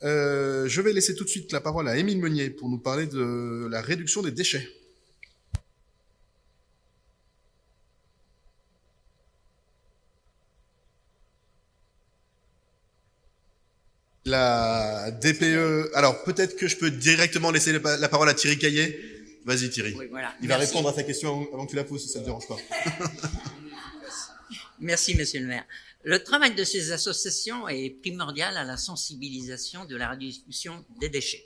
Je vais laisser tout de suite la parole à Émile Meunier pour nous parler de la réduction des déchets. La DPE... Alors, peut-être que je peux directement laisser la parole à Thierry Caillet. Vas-y, Thierry. Oui, voilà. Il va répondre à ta question avant que tu la poses, si ça ne te dérange pas. Merci, monsieur le maire. Le travail de ces associations est primordial à la sensibilisation de la réduction des déchets.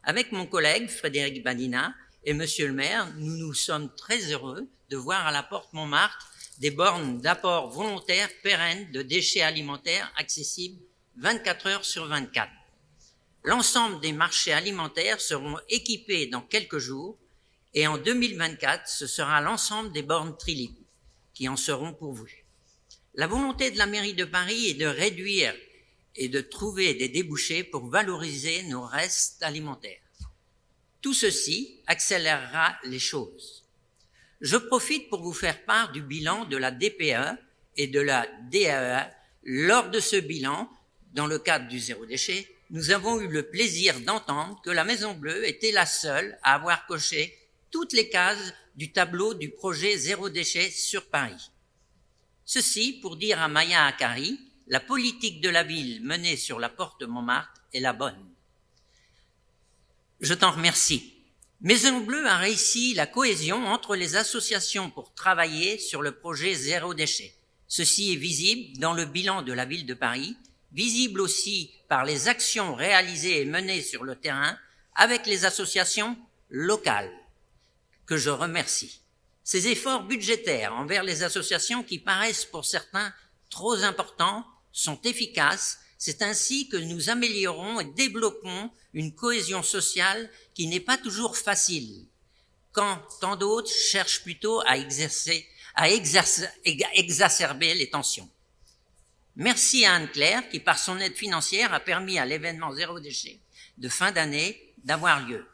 Avec mon collègue Frédéric Badina et monsieur le maire, nous nous sommes très heureux de voir à la Porte Montmartre des bornes d'apport volontaire pérennes de déchets alimentaires accessibles 24 heures sur 24. L'ensemble des marchés alimentaires seront équipés dans quelques jours et en 2024, ce sera l'ensemble des bornes Trilib qui en seront pourvues. La volonté de la mairie de Paris est de réduire et de trouver des débouchés pour valoriser nos restes alimentaires. Tout ceci accélérera les choses. Je profite pour vous faire part du bilan de la DPE et de la DAE. Lors de ce bilan, dans le cadre du zéro déchet, nous avons eu le plaisir d'entendre que la Maison Bleue était la seule à avoir coché toutes les cases du tableau du projet zéro déchet sur Paris. Ceci pour dire à Maya Akari, la politique de la ville menée sur la Porte Montmartre est la bonne. Je t'en remercie. Maison Bleue a réussi la cohésion entre les associations pour travailler sur le projet zéro déchet. Ceci est visible dans le bilan de la ville de Paris, visible aussi par les actions réalisées et menées sur le terrain avec les associations locales, que je remercie. Ces efforts budgétaires envers les associations qui paraissent pour certains trop importants sont efficaces. C'est ainsi que nous améliorons et développons une cohésion sociale qui n'est pas toujours facile, quand tant d'autres cherchent plutôt à exacerber les tensions. Merci à Anne-Claire qui, par son aide financière, a permis à l'événement Zéro Déchet de fin d'année d'avoir lieu.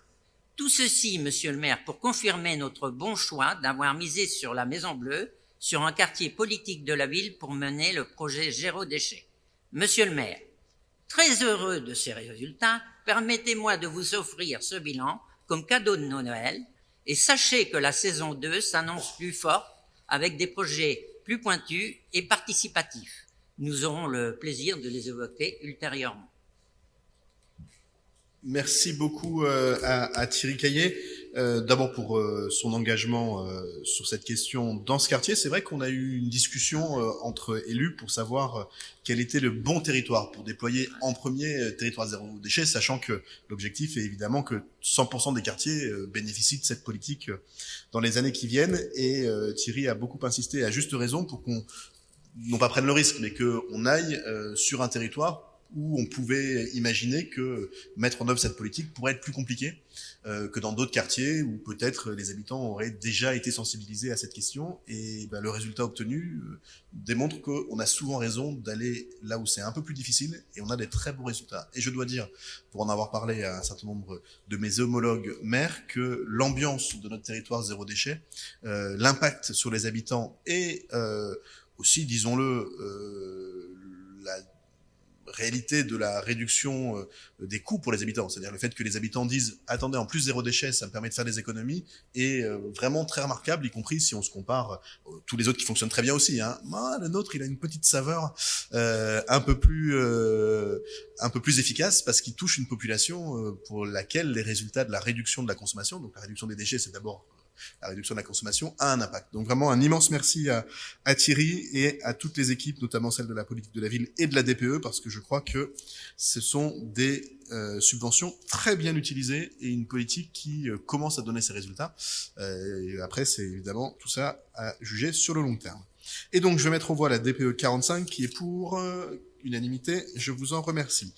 Tout ceci, monsieur le maire, pour confirmer notre bon choix d'avoir misé sur la Maison Bleue, sur un quartier politique de la ville pour mener le projet Zéro Déchet. Monsieur le maire, très heureux de ces résultats, permettez-moi de vous offrir ce bilan comme cadeau de Noël et sachez que la saison 2 s'annonce plus forte avec des projets plus pointus et participatifs. Nous aurons le plaisir de les évoquer ultérieurement. Merci beaucoup à Thierry Caillet, d'abord pour son engagement sur cette question dans ce quartier. C'est vrai qu'on a eu une discussion entre élus pour savoir quel était le bon territoire pour déployer en premier territoire zéro déchet, sachant que l'objectif est évidemment que 100% des quartiers bénéficient de cette politique dans les années qui viennent. Et Thierry a beaucoup insisté, à juste raison, pour qu'on non pas prenne le risque, mais qu'on aille sur un territoire où on pouvait imaginer que mettre en œuvre cette politique pourrait être plus compliqué que dans d'autres quartiers où peut-être les habitants auraient déjà été sensibilisés à cette question. Et le résultat obtenu démontre qu'on a souvent raison d'aller là où c'est un peu plus difficile et on a des très bons résultats. Et je dois dire, pour en avoir parlé à un certain nombre de mes homologues maires, que l'ambiance de notre territoire zéro déchet, l'impact sur les habitants et aussi, disons-le, la réalité de la réduction des coûts pour les habitants, c'est-à-dire le fait que les habitants disent « Attendez, en plus zéro déchet, ça me permet de faire des économies », est vraiment très remarquable, y compris si on se compare tous les autres qui fonctionnent très bien aussi. Le nôtre, il a une petite saveur un peu plus efficace parce qu'il touche une population pour laquelle les résultats de la réduction de la consommation, donc la réduction des déchets, c'est d'abord la réduction de la consommation, a un impact. Donc vraiment un immense merci à Thierry et à toutes les équipes, notamment celles de la politique de la ville et de la DPE, parce que je crois que ce sont des subventions très bien utilisées et une politique qui commence à donner ses résultats. Et après, c'est évidemment tout ça à juger sur le long terme. Et donc, je vais mettre aux voix la DPE 45 qui est pour unanimité. Je vous en remercie.